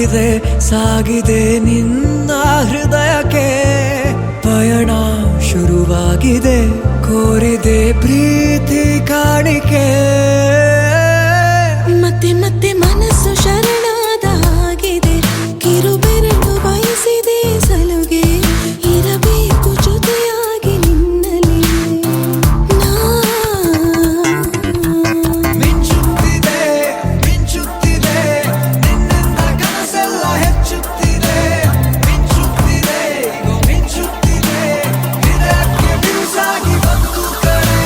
ಸಾಗಿದೆ ಸಾಗಿದೆ ನಿನ್ನ ಹೃದಯಕ್ಕೆ ಪಯಣ ಶುರುವಾಗಿದೆ ಕೋರಿದೆ ಪ್ರೀತಿ ಕಾಣಿಕೆ ಮತ್ತೆ ಮತ್ತೆ ಮನಸ್ಸು ಶರಣಾದ ಹಾಗಿದೆ ಕಿರುಬೆರಳು ಬಯಸಿದೆ ಸಲುಗೆ ಇರಬೇಕು ಜೊತೆಯಾಗಿ ನಿನ್ನಲ್ಲಿ ಮಿಂಚುತ್ತಿದೆ ಮಿಂಚುತ್ತಿದೆ ನಿನ್ನಿಂದ ಕನಸೆಲ್ಲ ಹೆಚ್ಚುತ್ತಿದೆ ಮಿಂಚುತ್ತಿದೆ ಈಗ ಮಿಂಚುತ್ತಿದೆ ಹೃದಯಕ್ಕೆ ಬಿರುಸಾಗಿ ಬಂದು ಕರೆ